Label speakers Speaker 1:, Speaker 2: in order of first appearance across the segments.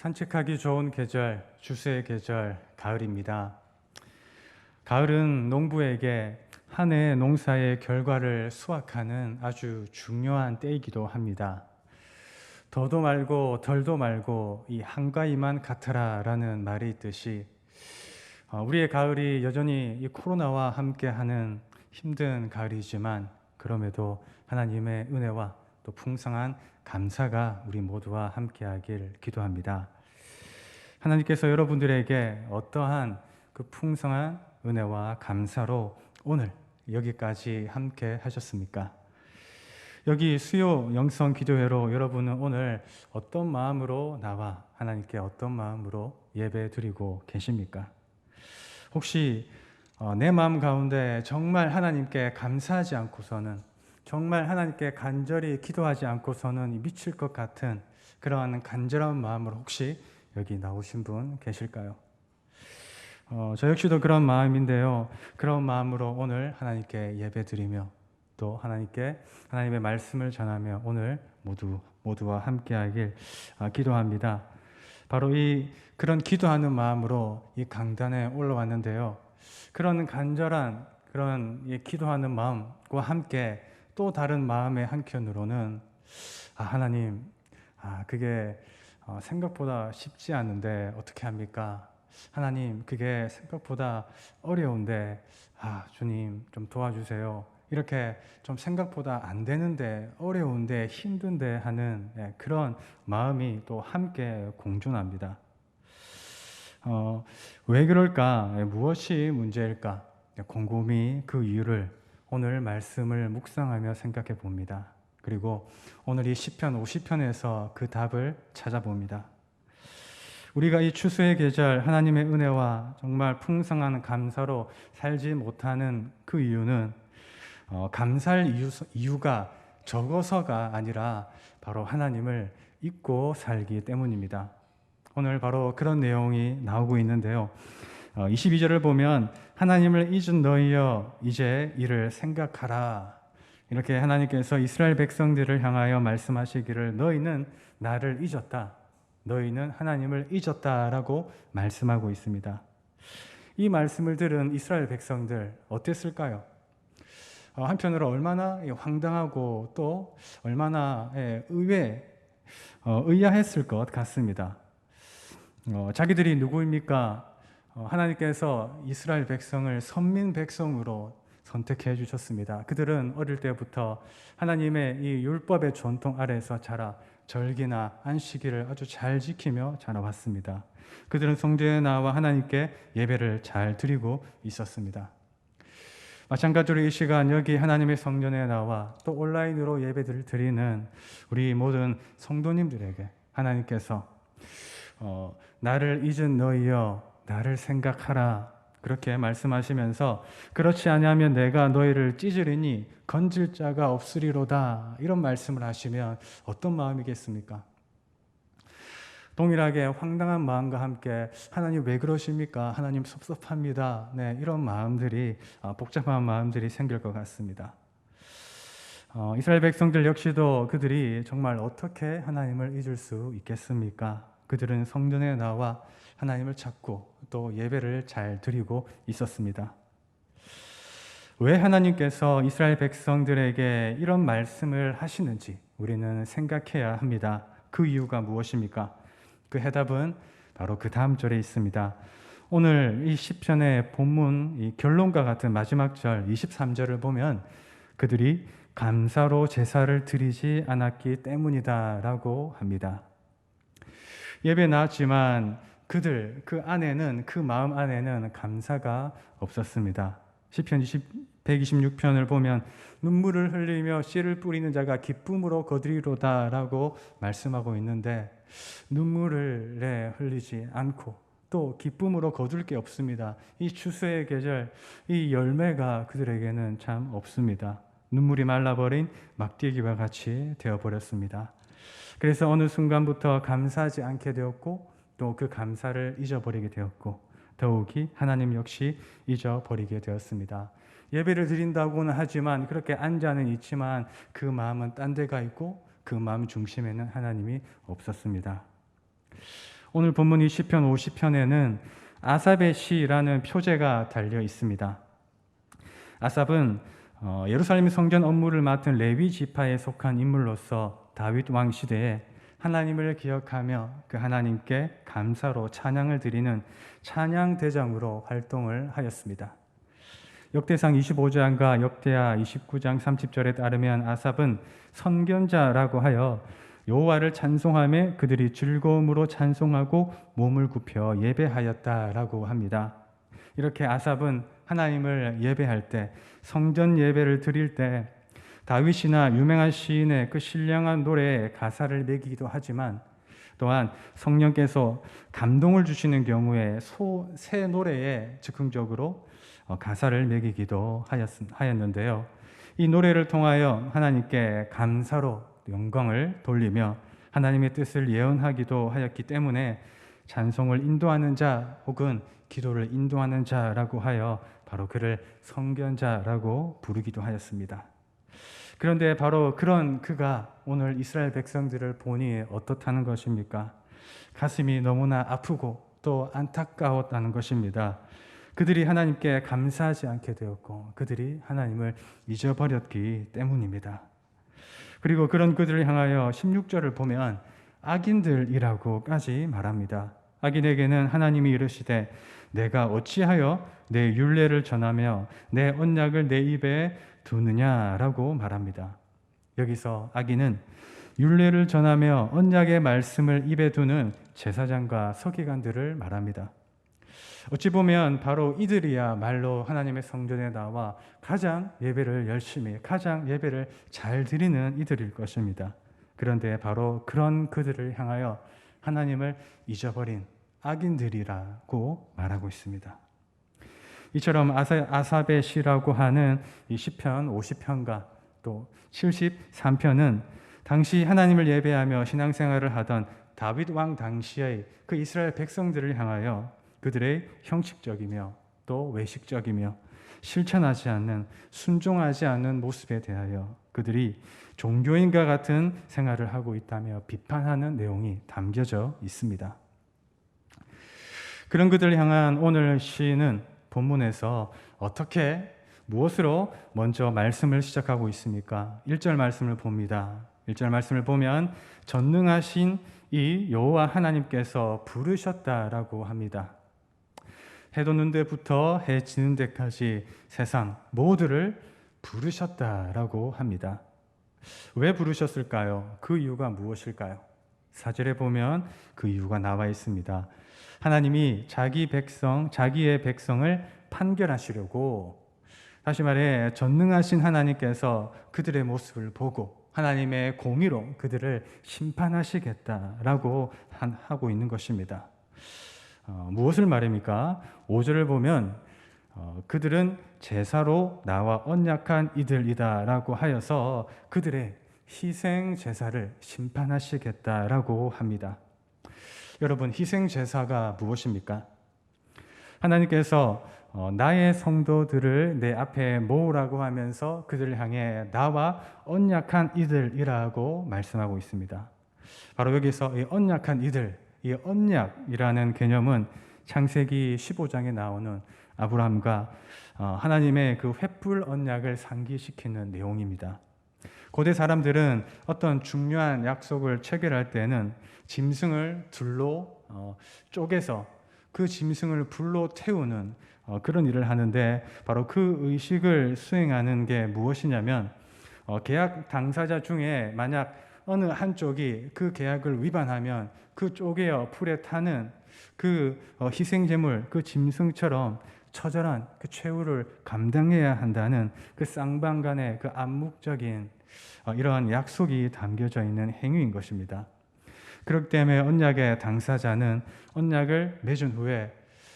Speaker 1: 산책하기 좋은 계절, 추수의 계절, 가을입니다. 가을은 농부에게 한 해의 농사의 결과를 수확하는 아주 중요한 때이기도 합니다. 더도 말고 덜도 말고 이 한가위만 같으라라는 말이 있듯이 우리의 가을이 여전히 이 코로나와 함께하는 힘든 가을이지만 그럼에도 하나님의 은혜와 또 풍성한 감사가 우리 모두와 함께하길 기도합니다. 하나님께서 여러분들에게 어떠한 그 풍성한 은혜와 감사로 오늘 여기까지 함께 하셨습니까? 여기 수요 영성 기도회로 여러분은 오늘 어떤 마음으로 나와 하나님께 어떤 마음으로 예배 드리고 계십니까? 혹시 내 마음 가운데 정말 하나님께 감사하지 않고서는, 정말 하나님께 간절히 기도하지 않고서는 미칠 것 같은 그러한 간절한 마음으로 혹시 여기 나오신 분 계실까요? 저 역시도 그런 마음인데요. 그런 마음으로 오늘 하나님께 예배드리며 또 하나님께 하나님의 말씀을 전하며 오늘 모두와 함께하길 기도합니다. 바로 그런 기도하는 마음으로 이 강단에 올라왔는데요. 그런 간절한 그런 기도하는 마음과 함께 또 다른 마음의 한켠으로는 하나님, 그게 생각보다 쉽지 않은데 어떻게 합니까? 하나님, 그게 생각보다 어려운데 주님 좀 도와주세요. 이렇게 좀 생각보다 안 되는데 어려운데 힘든데 하는 그런 마음이 또 함께 공존합니다. 왜 그럴까? 무엇이 문제일까? 곰곰이 그 이유를 오늘 말씀을 묵상하며 생각해 봅니다. 그리고 오늘 이 시편 50편에서 그 답을 찾아봅니다. 우리가 이 추수의 계절 하나님의 은혜와 정말 풍성한 감사로 살지 못하는 그 이유는 감사할 이유가 적어서가 아니라 바로 하나님을 잊고 살기 때문입니다. 오늘 바로 그런 내용이 나오고 있는데요. 22절을 보면 하나님을 잊은 너희여 이제 이를 생각하라. 이렇게 하나님께서 이스라엘 백성들을 향하여 말씀하시기를 너희는 나를 잊었다. 너희는 하나님을 잊었다라고 말씀하고 있습니다. 이 말씀을 들은 이스라엘 백성들 어땠을까요? 한편으로 얼마나 황당하고 또 얼마나 의아했을 것 같습니다. 자기들이 누구입니까? 하나님께서 이스라엘 백성을 선민 백성으로 선택해 주셨습니다. 그들은 어릴 때부터 하나님의 이 율법의 전통 아래에서 자라 절기나 안식일을 아주 잘 지키며 자라왔습니다. 그들은 성전에 나와 하나님께 예배를 잘 드리고 있었습니다. 마찬가지로 이 시간 여기 하나님의 성전에 나와 또 온라인으로 예배를 드리는 우리 모든 성도님들에게 하나님께서 나를 잊은 너희여 나를 생각하라 그렇게 말씀하시면서 그렇지 아니하면 내가 너희를 찢으리니 건질 자가 없으리로다 이런 말씀을 하시면 어떤 마음이겠습니까? 동일하게 황당한 마음과 함께 하나님 왜 그러십니까? 하나님 섭섭합니다. 이런 마음들이 복잡한 마음들이 생길 것 같습니다. 이스라엘 백성들 역시도 그들이 정말 어떻게 하나님을 잊을 수 있겠습니까? 그들은 성전에 나와 하나님을 찾고 또 예배를 잘 드리고 있었습니다. 왜 하나님께서 이스라엘 백성들에게 이런 말씀을 하시는지 우리는 생각해야 합니다. 그 이유가 무엇입니까? 그 해답은 바로 그 다음 절에 있습니다. 오늘 이 시편의 본문 이 결론과 같은 마지막 절 23절을 보면 그들이 감사로 제사를 드리지 않았기 때문이다라고 합니다. 예배 나왔지만 그들 그 마음 안에는 감사가 없었습니다. 시편 126편을 보면 눈물을 흘리며 씨를 뿌리는 자가 기쁨으로 거두리로다라고 말씀하고 있는데 눈물을 흘리지 않고 또 기쁨으로 거둘 게 없습니다. 이 추수의 계절 이 열매가 그들에게는 참 없습니다. 눈물이 말라버린 막대기와 같이 되어버렸습니다. 그래서 어느 순간부터 감사하지 않게 되었고 또 그 감사를 잊어버리게 되었고 더욱이 하나님 역시 잊어버리게 되었습니다. 예배를 드린다고는 하지만 그렇게 앉아는 있지만 그 마음은 딴 데가 있고 그 마음 중심에는 하나님이 없었습니다. 오늘 본문이 시편 50편에는 아삽의 시라는 표제가 달려 있습니다. 아삽은 예루살렘 성전 업무를 맡은 레위 지파에 속한 인물로서 다윗 왕 시대에 하나님을 기억하며 그 하나님께 감사로 찬양을 드리는 찬양 대장으로 활동을 하였습니다. 역대상 25장과 역대하 29장 30절에 따르면 아삽은 선견자라고 하여 여호와를 찬송하며 그들이 즐거움으로 찬송하고 몸을 굽혀 예배하였다라고 합니다. 이렇게 아삽은 하나님을 예배할 때, 성전 예배를 드릴 때 다윗이나 유명한 시인의 그 신령한 노래에 가사를 매기기도 하지만 또한 성령께서 감동을 주시는 경우에 새 노래에 즉흥적으로 가사를 매기기도 하였는데요. 이 노래를 통하여 하나님께 감사로 영광을 돌리며 하나님의 뜻을 예언하기도 하였기 때문에 찬송을 인도하는 자 혹은 기도를 인도하는 자라고 하여 바로 그를 선견자라고 부르기도 하였습니다. 그런데 바로 그런 그가 오늘 이스라엘 백성들을 보니 어떻다는 것입니까? 가슴이 너무나 아프고 또 안타까웠다는 것입니다. 그들이 하나님께 감사하지 않게 되었고 그들이 하나님을 잊어버렸기 때문입니다. 그리고 그런 그들을 향하여 16절을 보면 악인들이라고까지 말합니다. 악인에게는 하나님이 이르시되 내가 어찌하여 내 율례를 전하며 내 언약을 내 입에 두느냐라고 말합니다. 여기서 악인은 율례를 전하며 언약의 말씀을 입에 두는 제사장과 서기관들을 말합니다. 어찌 보면 바로 이들이야말로 하나님의 성전에 나와 가장 예배를 열심히, 가장 예배를 잘 드리는 이들일 것입니다. 그런데 바로 그런 그들을 향하여 하나님을 잊어버린 악인들이라고 말하고 있습니다. 이처럼 아삽의 시라고 하는 이 시편 50편과 또 73편은 당시 하나님을 예배하며 신앙생활을 하던 다윗 왕 당시의 그 이스라엘 백성들을 향하여 그들의 형식적이며 또 외식적이며 실천하지 않는, 순종하지 않는 모습에 대하여 그들이 종교인과 같은 생활을 하고 있다며 비판하는 내용이 담겨져 있습니다. 그런 그들을 향한 오늘 시는 본문에서 어떻게, 무엇으로 먼저 말씀을 시작하고 있습니까? 1절 말씀을 봅니다. 1절 말씀을 보면 전능하신 이 여호와 하나님께서 부르셨다라고 합니다. 해 돋는 데부터 해 지는 데까지 세상 모두를 부르셨다라고 합니다. 왜 부르셨을까요? 그 이유가 무엇일까요? 4절에 보면 그 이유가 나와 있습니다. 하나님이 자기의 백성을 판결하시려고, 다시 말해 전능하신 하나님께서 그들의 모습을 보고 하나님의 공의로 그들을 심판하시겠다라고 하고 있는 것입니다. 무엇을 말입니까? 5절을 보면 그들은 제사로 나와 언약한 이들이다라고 하여서 그들의 희생 제사를 심판하시겠다라고 합니다. 여러분, 희생 제사가 무엇입니까? 하나님께서 나의 성도들을 내 앞에 모으라고 하면서 그들을 향해 나와 언약한 이들이라고 말씀하고 있습니다. 바로 여기서 이 언약한 이들, 이 언약이라는 개념은 창세기 15장에 나오는 아브라함과 하나님의 그 횃불 언약을 상기시키는 내용입니다. 고대 사람들은 어떤 중요한 약속을 체결할 때는 짐승을 둘로 쪼개서 그 짐승을 불로 태우는 그런 일을 하는데, 바로 그 의식을 수행하는 게 무엇이냐면 계약 당사자 중에 만약 어느 한쪽이 그 계약을 위반하면 그 쪼개어 불에 타는 그 희생제물, 그 짐승처럼 처절한 그 최후를 감당해야 한다는 그 쌍방간의 그 암묵적인 이러한 약속이 담겨져 있는 행위인 것입니다. 그렇기 때문에 언약의 당사자는 언약을 맺은 후에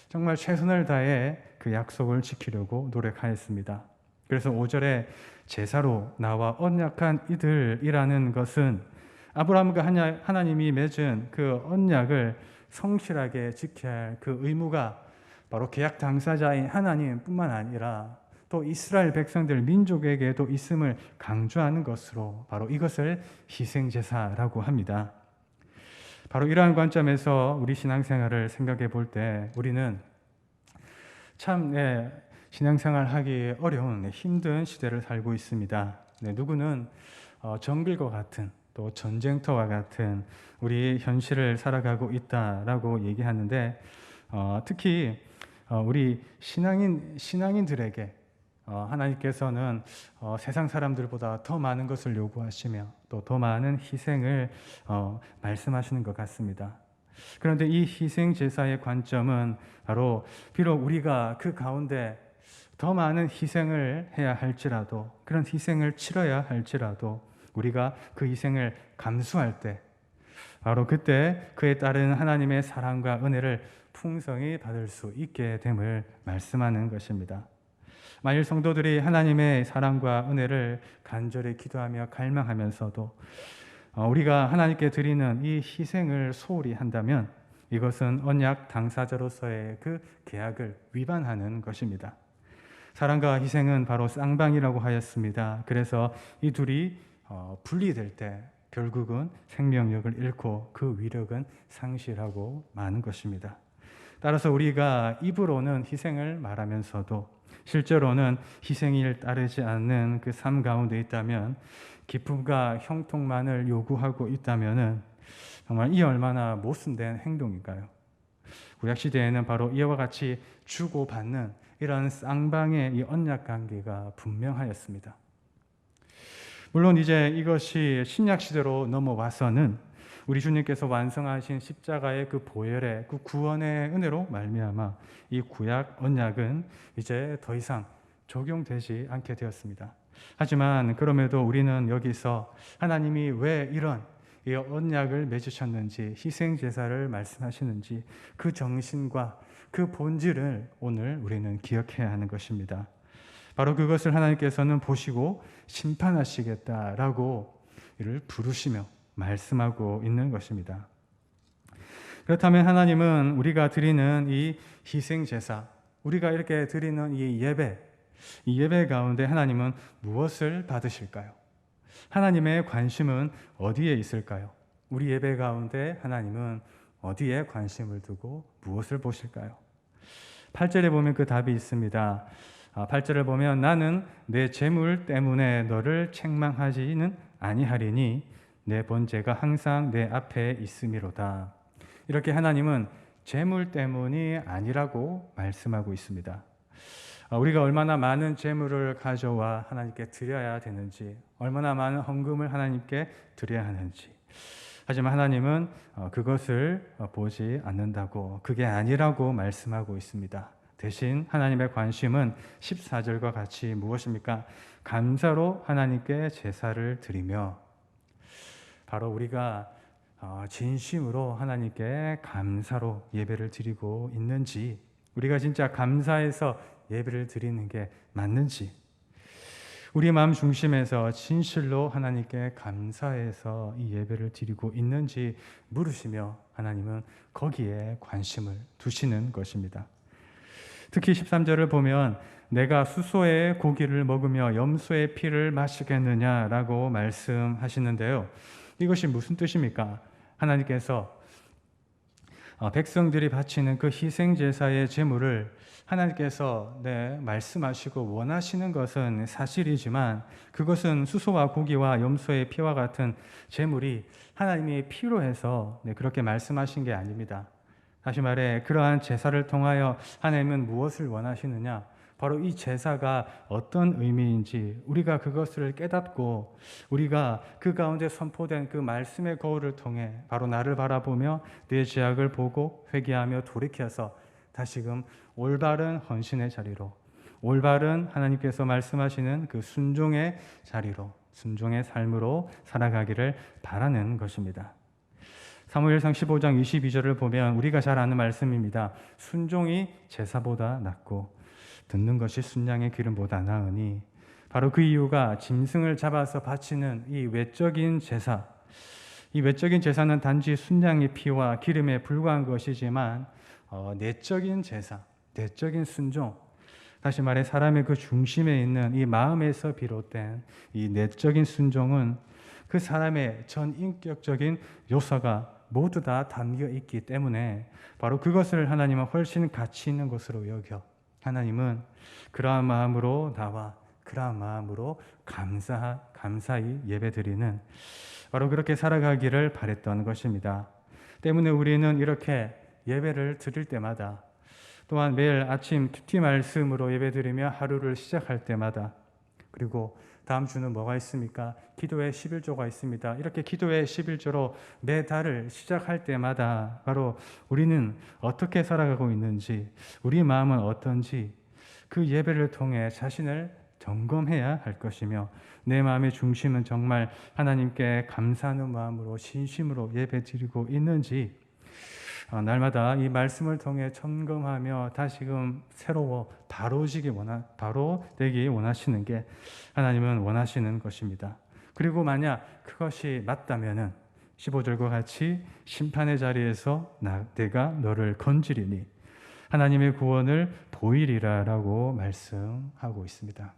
Speaker 1: 정말 최선을 다해 그 약속을 지키려고 노력하였습니다. 그래서 5절에 제사로 나와 언약한 이들이라는 것은 아브라함과 하나님이 맺은 그 언약을 성실하게 지켜야 할 그 의무가 바로 계약 당사자인 하나님뿐만 아니라 또 이스라엘 백성들 민족에게도 있음을 강조하는 것으로 바로 이것을 희생제사라고 합니다. 바로 이러한 관점에서 우리 신앙생활을 생각해 볼 때 우리는 참 신앙생활 하기 어려운 힘든 시대를 살고 있습니다. 누구는 정글과 같은 또 전쟁터와 같은 우리 현실을 살아가고 있다라고 얘기하는데 특히 우리 신앙인들에게 하나님께서는 세상 사람들보다 더 많은 것을 요구하시며 또 더 많은 희생을 말씀하시는 것 같습니다. 그런데 이 희생 제사의 관점은 바로 비록 우리가 그 가운데 더 많은 희생을 해야 할지라도 그런 희생을 치러야 할지라도 우리가 그 희생을 감수할 때 바로 그때 그에 따른 하나님의 사랑과 은혜를 풍성히 받을 수 있게 됨을 말씀하는 것입니다. 만일 성도들이 하나님의 사랑과 은혜를 간절히 기도하며 갈망하면서도 우리가 하나님께 드리는 이 희생을 소홀히 한다면 이것은 언약 당사자로서의 그 계약을 위반하는 것입니다. 사랑과 희생은 바로 쌍방이라고 하였습니다. 그래서 이 둘이 분리될 때 결국은 생명력을 잃고 그 위력은 상실하고 마는 것입니다. 따라서 우리가 입으로는 희생을 말하면서도 실제로는 희생을 따르지 않는 그 삶 가운데 있다면 기쁨과 형통만을 요구하고 있다면 정말 이 얼마나 모순된 행동인가요? 구약시대에는 바로 이와 같이 주고받는 이런 쌍방의 이 언약 관계가 분명하였습니다. 물론 이제 이것이 신약시대로 넘어와서는 우리 주님께서 완성하신 십자가의 그 보혈의 그 구원의 은혜로 말미암아 이 구약 언약은 이제 더 이상 적용되지 않게 되었습니다. 하지만 그럼에도 우리는 여기서 하나님이 왜 이런 이 언약을 맺으셨는지 희생 제사를 말씀하시는지 그 정신과 그 본질을 오늘 우리는 기억해야 하는 것입니다. 바로 그것을 하나님께서는 보시고 심판하시겠다라고 이를 부르시며 말씀하고 있는 것입니다. 그렇다면 하나님은 우리가 드리는 이 희생 제사, 우리가 이렇게 드리는 이 예배 가운데 하나님은 무엇을 받으실까요? 하나님의 관심은 어디에 있을까요? 우리 예배 가운데 하나님은 어디에 관심을 두고 무엇을 보실까요? 8절에 보면 그 답이 있습니다. 8절을 보면 나는 내 재물 때문에 너를 책망하지는 아니하리니 내 번제가 항상 내 앞에 있음이로다. 이렇게 하나님은 재물 때문이 아니라고 말씀하고 있습니다. 우리가 얼마나 많은 재물을 가져와 하나님께 드려야 되는지, 얼마나 많은 헌금을 하나님께 드려야 하는지. 하지만 하나님은 그것을 보지 않는다고, 그게 아니라고 말씀하고 있습니다. 대신 하나님의 관심은 14절과 같이 무엇입니까? 감사로 하나님께 제사를 드리며, 바로 우리가 진심으로 하나님께 감사로 예배를 드리고 있는지, 우리가 진짜 감사해서 예배를 드리는 게 맞는지, 우리 마음 중심에서 진실로 하나님께 감사해서 이 예배를 드리고 있는지 물으시며 하나님은 거기에 관심을 두시는 것입니다. 특히 13절을 보면 내가 수소의 고기를 먹으며 염소의 피를 마시겠느냐라고 말씀하시는데요. 이것이 무슨 뜻입니까? 하나님께서 백성들이 바치는 그 희생제사의 제물을 하나님께서 말씀하시고 원하시는 것은 사실이지만 그것은 수소와 고기와 염소의 피와 같은 제물이 하나님이 필요해서 그렇게 말씀하신 게 아닙니다. 다시 말해 그러한 제사를 통하여 하나님은 무엇을 원하시느냐? 바로 이 제사가 어떤 의미인지 우리가 그것을 깨닫고 우리가 그 가운데 선포된 그 말씀의 거울을 통해 바로 나를 바라보며 내 죄악을 보고 회개하며 돌이켜서 다시금 올바른 헌신의 자리로, 올바른 하나님께서 말씀하시는 그 순종의 자리로, 순종의 삶으로 살아가기를 바라는 것입니다. 사무엘상 15장 22절을 보면 우리가 잘 아는 말씀입니다. 순종이 제사보다 낫고 듣는 것이 순양의 기름보다 나으니, 바로 그 이유가 짐승을 잡아서 바치는 이 외적인 제사, 이 외적인 제사는 단지 순양의 피와 기름에 불과한 것이지만 내적인 제사, 내적인 순종, 다시 말해 사람의 그 중심에 있는 이 마음에서 비롯된 이 내적인 순종은 그 사람의 전인격적인 요소가 모두 다 담겨 있기 때문에 바로 그것을 하나님은 훨씬 가치 있는 것으로 여겨 하나님은 그러한 마음으로 나와 그러한 마음으로 감사히 예배드리는 바로 그렇게 살아가기를 바랬던 것입니다. 때문에 우리는 이렇게 예배를 드릴 때마다 또한 매일 아침 큐티 말씀으로 예배드리며 하루를 시작할 때마다 그리고 다음 주는 뭐가 있습니까? 기도의 11조가 있습니다. 이렇게 기도의 11조로 매 달을 시작할 때마다 바로 우리는 어떻게 살아가고 있는지 우리 마음은 어떤지 그 예배를 통해 자신을 점검해야 할 것이며 내 마음의 중심은 정말 하나님께 감사하는 마음으로 진심으로 예배드리고 있는지 날마다 이 말씀을 통해 점검하며 다시금 새로워 바로 되기 원하시는 게 하나님은 원하시는 것입니다. 그리고 만약 그것이 맞다면은 15절과 같이 심판의 자리에서 내가 너를 건지리니 하나님의 구원을 보이리라라고 말씀하고 있습니다.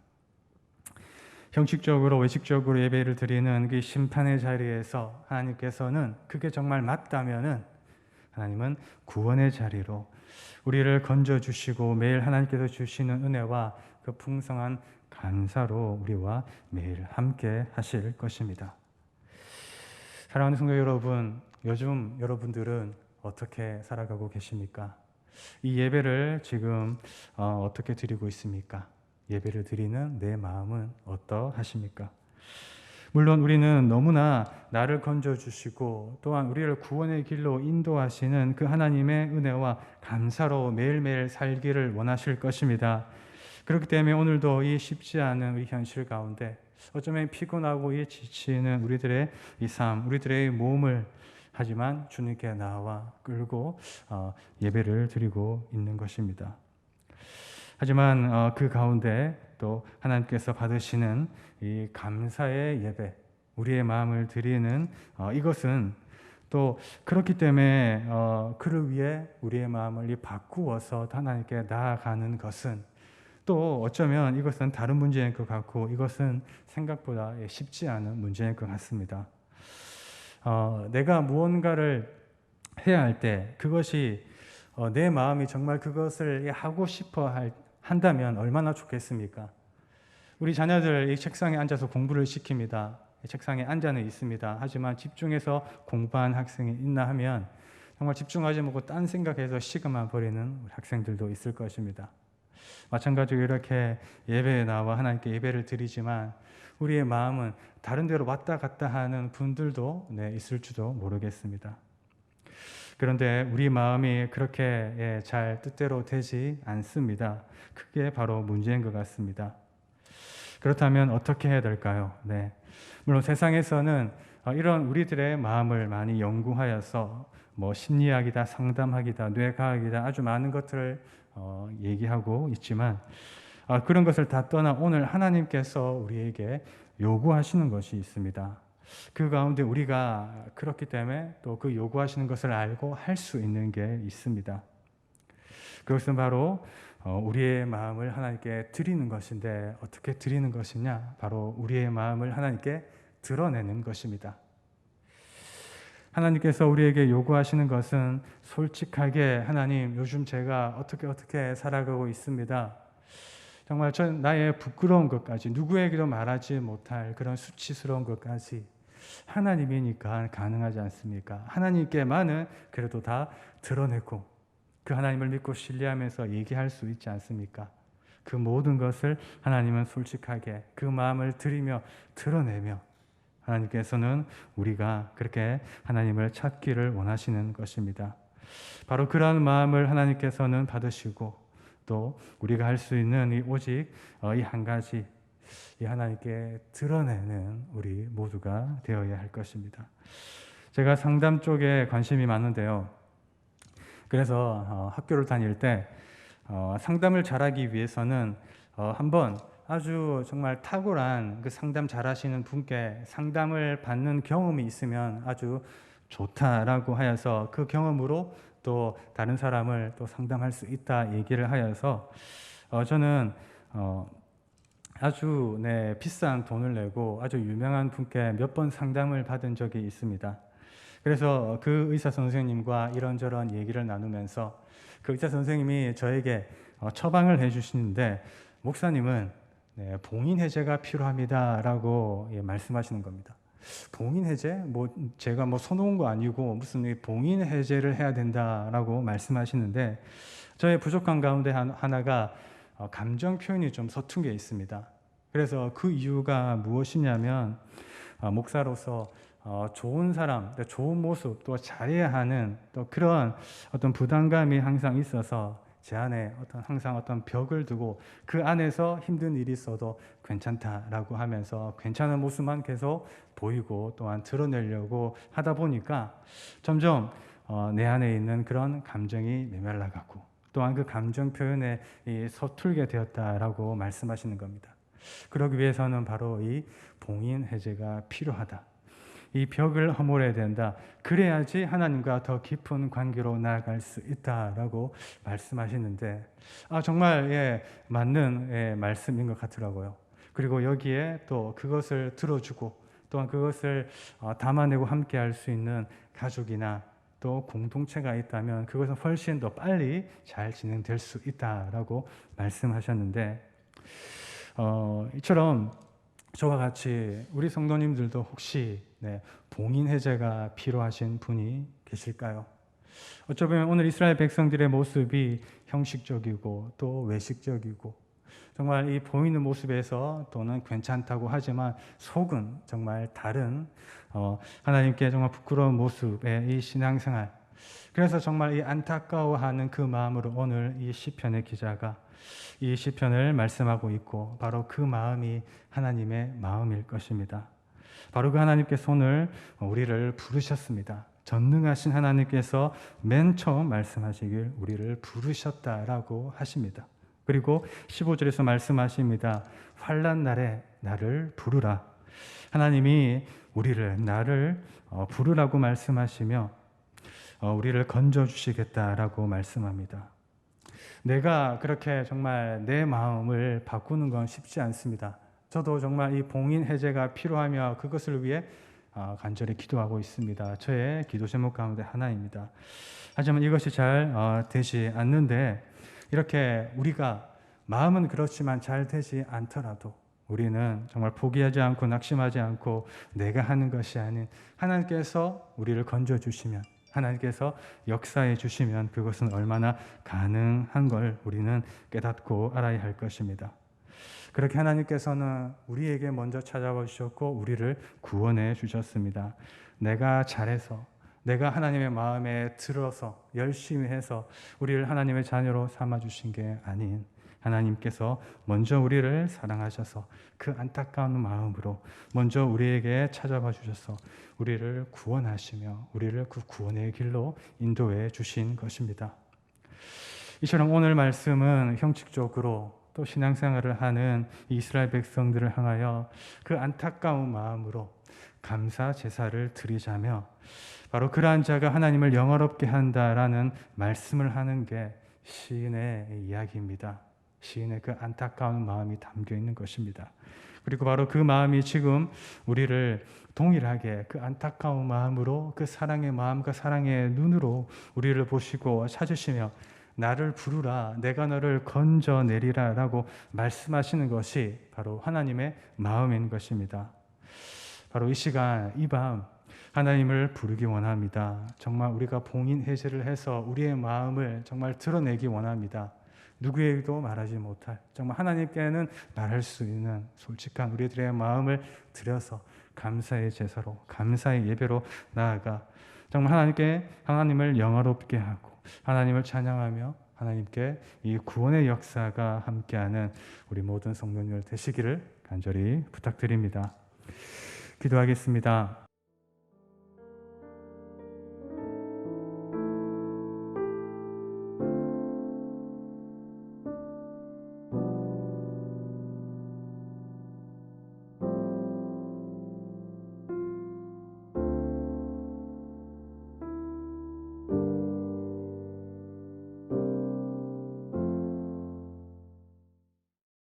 Speaker 1: 형식적으로 외식적으로 예배를 드리는 그 심판의 자리에서 하나님께서는 그게 정말 맞다면은 하나님은 구원의 자리로 우리를 건져주시고 매일 하나님께서 주시는 은혜와 그 풍성한 감사로 우리와 매일 함께 하실 것입니다. 사랑하는 성도 여러분, 요즘 여러분들은 어떻게 살아가고 계십니까? 이 예배를 지금 어떻게 드리고 있습니까? 예배를 드리는 내 마음은 어떠하십니까? 물론 우리는 너무나 나를 건져주시고 또한 우리를 구원의 길로 인도하시는 그 하나님의 은혜와 감사로 매일매일 살기를 원하실 것입니다. 그렇기 때문에 오늘도 이 쉽지 않은 우리 현실 가운데 어쩌면 피곤하고 이 지치는 우리들의 이 삶, 우리들의 몸을 하지만 주님께 나와 끌고 예배를 드리고 있는 것입니다. 하지만 그 가운데 또 하나님께서 받으시는 이 감사의 예배, 우리의 마음을 드리는 이것은 또 그렇기 때문에 그를 위해 우리의 마음을 바꾸어서 하나님께 나아가는 것은 또 어쩌면 이것은 다른 문제인 것 같고 이것은 생각보다 쉽지 않은 문제인 것 같습니다. 내가 무언가를 해야 할 때 그것이 내 마음이 정말 그것을 하고 싶어 한다면 얼마나 좋겠습니까? 우리 자녀들 이 책상에 앉아서 공부를 시킵니다. 책상에 앉아는 있습니다. 하지만 집중해서 공부한 학생이 있나 하면 정말 집중하지 못하고 딴 생각해서 시간만 버리는 학생들도 있을 것입니다. 마찬가지로 이렇게 예배에 나와 하나님께 예배를 드리지만 우리의 마음은 다른 데로 왔다 갔다 하는 분들도 있을지도 모르겠습니다. 그런데 우리 마음이 그렇게 잘 뜻대로 되지 않습니다. 그게 바로 문제인 것 같습니다. 그렇다면 어떻게 해야 될까요? 물론 세상에서는 이런 우리들의 마음을 많이 연구하여서 심리학이다, 상담학이다, 뇌과학이다 아주 많은 것들을 얘기하고 있지만 그런 것을 다 떠나 오늘 하나님께서 우리에게 요구하시는 것이 있습니다. 그 가운데 우리가 그렇기 때문에 또 그 요구하시는 것을 알고 할 수 있는 게 있습니다. 그것은 바로 우리의 마음을 하나님께 드리는 것인데 어떻게 드리는 것이냐? 바로 우리의 마음을 하나님께 드러내는 것입니다. 하나님께서 우리에게 요구하시는 것은 솔직하게 하나님 요즘 제가 어떻게 살아가고 있습니다. 정말 나의 부끄러운 것까지 누구에게도 말하지 못할 그런 수치스러운 것까지 하나님이니까 가능하지 않습니까? 하나님께만은 그래도 다 드러내고 그 하나님을 믿고 신뢰하면서 얘기할 수 있지 않습니까? 그 모든 것을 하나님은 솔직하게 그 마음을 드리며 드러내며 하나님께서는 우리가 그렇게 하나님을 찾기를 원하시는 것입니다. 바로 그러한 마음을 하나님께서는 받으시고 또 우리가 할 수 있는 이 오직 이 한 가지 이 하나님께 드러내는 우리 모두가 되어야 할 것입니다. 제가 상담 쪽에 관심이 많은데요. 그래서 학교를 다닐 때 상담을 잘하기 위해서는 한번 아주 정말 탁월한 그 상담 잘하시는 분께 상담을 받는 경험이 있으면 아주 좋다라고 하여서 그 경험으로 또 다른 사람을 또 상담할 수 있다 얘기를 하여서 저는 아주 비싼 돈을 내고 아주 유명한 분께 몇 번 상담을 받은 적이 있습니다. 그래서 그 의사 선생님과 이런저런 얘기를 나누면서 그 의사 선생님이 저에게 처방을 해주시는데, 목사님은 네, 봉인 해제가 필요합니다라고 말씀하시는 겁니다. 봉인 해제? 제가 써놓은 거 아니고 무슨 봉인 해제를 해야 된다라고 말씀하시는데, 저의 부족한 가운데 하나가 감정 표현이 좀 서툰 게 있습니다. 그래서 그 이유가 무엇이냐면, 목사로서 좋은 사람, 좋은 모습 또 잘해야 하는 또 그런 어떤 부담감이 항상 있어서 제 안에 항상 어떤 벽을 두고 그 안에서 힘든 일이 있어도 괜찮다라고 하면서 괜찮은 모습만 계속 보이고 또한 드러내려고 하다 보니까 점점 내 안에 있는 그런 감정이 메말라가고 또한 그 감정 표현에 서툴게 되었다라고 말씀하시는 겁니다. 그러기 위해서는 바로 이 봉인 해제가 필요하다. 이 벽을 허물어야 된다. 그래야지 하나님과 더 깊은 관계로 나아갈 수 있다라고 말씀하시는데, 정말 맞는 말씀인 것 같더라고요. 그리고 여기에 또 그것을 들어주고 또한 그것을 담아내고 함께 할 수 있는 가족이나 또 공동체가 있다면 그것은 훨씬 더 빨리 잘 진행될 수 있다라고 말씀하셨는데, 이처럼 저와 같이 우리 성도님들도 혹시 봉인 해제가 필요하신 분이 계실까요? 어쩌면 오늘 이스라엘 백성들의 모습이 형식적이고 또 외식적이고 정말 이 보이는 모습에서 또는 괜찮다고 하지만 속은 정말 다른 하나님께 정말 부끄러운 모습의 이 신앙생활. 그래서 정말 이 안타까워하는 그 마음으로 오늘 이 시편의 기자가 이 시편을 말씀하고 있고, 바로 그 마음이 하나님의 마음일 것입니다. 바로 그 하나님께서 오늘 우리를 부르셨습니다. 전능하신 하나님께서 맨 처음 말씀하시길 우리를 부르셨다라고 하십니다. 그리고 15절에서 말씀하십니다. 환난 날에 나를 부르라. 하나님이 나를 부르라고 말씀하시며 우리를 건져주시겠다라고 말씀합니다. 내가 그렇게 정말 내 마음을 바꾸는 건 쉽지 않습니다. 저도 정말 이 봉인 해제가 필요하며 그것을 위해 간절히 기도하고 있습니다. 저의 기도 제목 가운데 하나입니다. 하지만 이것이 잘 되지 않는데, 이렇게 우리가 마음은 그렇지만 잘 되지 않더라도 우리는 정말 포기하지 않고 낙심하지 않고 내가 하는 것이 아닌 하나님께서 우리를 건져주시면, 하나님께서 역사해 주시면 그것은 얼마나 가능한 걸 우리는 깨닫고 알아야 할 것입니다. 그렇게 하나님께서는 우리에게 먼저 찾아와 주셨고 우리를 구원해 주셨습니다. 내가 잘해서, 내가 하나님의 마음에 들어서 열심히 해서 우리를 하나님의 자녀로 삼아 주신 게 아닌, 하나님께서 먼저 우리를 사랑하셔서 그 안타까운 마음으로 먼저 우리에게 찾아와 주셔서 우리를 구원하시며 우리를 그 구원의 길로 인도해 주신 것입니다. 이처럼 오늘 말씀은 형식적으로 또 신앙생활을 하는 이스라엘 백성들을 향하여 그 안타까운 마음으로 감사 제사를 드리자며, 바로 그러한 자가 하나님을 영화롭게 한다라는 말씀을 하는 게 시인의 이야기입니다. 시인의 그 안타까운 마음이 담겨 있는 것입니다. 그리고 바로 그 마음이 지금 우리를 동일하게 그 안타까운 마음으로, 그 사랑의 마음과 사랑의 눈으로 우리를 보시고 찾으시며 나를 부르라, 내가 너를 건져내리라 라고 말씀하시는 것이 바로 하나님의 마음인 것입니다. 바로 이 시간, 이 밤 하나님을 부르기 원합니다. 정말 우리가 봉인 해제를 해서 우리의 마음을 정말 드러내기 원합니다. 누구에게도 말하지 못할, 정말 하나님께는 말할 수 있는 솔직한 우리들의 마음을 들여서 감사의 제사로, 감사의 예배로 나아가 정말 하나님을 영화롭게 하고 하나님을 찬양하며 하나님께 이 구원의 역사가 함께하는 우리 모든 성도님들 되시기를 간절히 부탁드립니다. 기도하겠습니다.